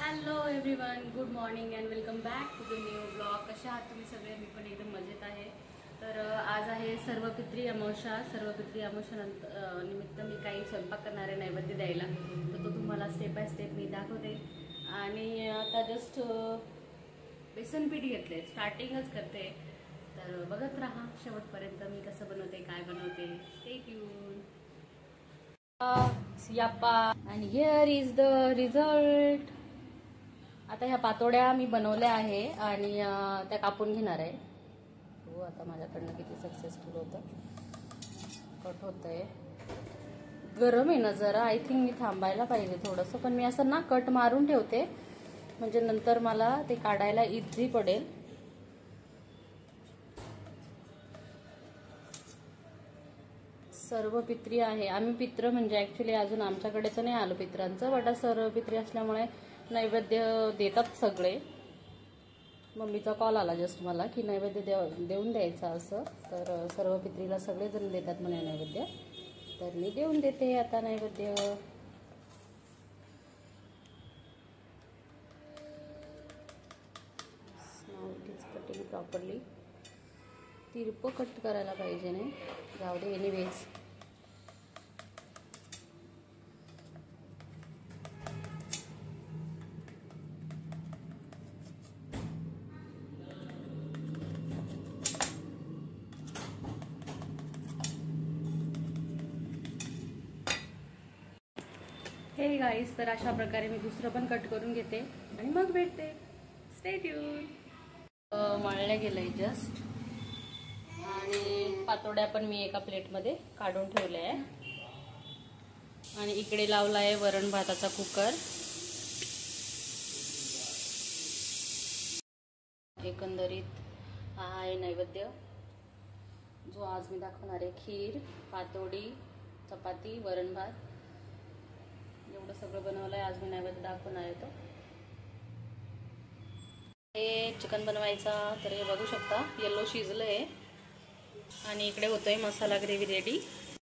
Hello everyone, good morning and welcome back to the new blog. कशा आहात तुम्ही सगळे? मी पण एकदम मजेत आहे. तर आज आहे सर्वपित्री अमावस्या. सर्वपित्री अमावस्या निमित्त मी काही स्वयंपाक करणार आहे नैवेद्य द्यायला. तर तो तुम्हाला स्टेप बाय स्टेप मी दाखवते. आणि आता जस्ट बेसन पीठ घेतले, स्टार्टिंगच करते. तर बघत राहा शेवटपर्यंत मी कसं बनवते, काय बनवते. Stay tune. याप्पा and here is the result. आता ह्या पातोड्या मी बनवल्या आहे आणि त्या कापून घेणार आहे. हो, आता माझ्याकडनं किती सक्सेसफुल होतं. कट होतंय. गरम आहे ना जरा. आय थिंक मी थांबायला पाहिजे थोडंसं, पण मी असं ना कट मारून ठेवते म्हणजे नंतर मला ते काढायला इझी पडेल. सर्व पित्री आहे. आम्ही पित्र म्हणजे ऍक्च्युली अजून आमच्याकडेच नाही आलं पित्रांचं, बट सर्व पित्री असल्यामुळे नैवेद्य देतात सगळे. मम्मीचा कॉल आला जस्ट मला की नैवेद्य देऊन द्यायचा असं. तर सर्व पित्रीला सगळेजण देतात म्हणे नैवेद्य, तर मी देऊन देते आता नैवेद्य. Now it is cutting properly. तिरपं कट करायला पाहिजे नाही, जाऊ दे एनिवेज. हे गाईस, तर अशा प्रकारे मी दुसरं पण कट करून घेते आणि मग भेटते. Stay tune. मळल्या गेलंय जस्ट आणि पातोड्या पण मी एका प्लेटमध्ये काढून ठेवल्या आहे. आणि इकडे लावला आहे वरण भाताचा कुकर. एकंदरीत हा आहे नैवेद्य जो आज मी दाखवणार आहे. खीर, पातोडी, चपाती, वरण भात एवढं सगळं बनवलंय आज मी नैवेद्य दाखवणार आहे. तो हे चिकन बनवायचा. तर हे बघू शकता येलो शिजलंय आणि इकडे होतोय मसाला ग्रेव्ही रेडी.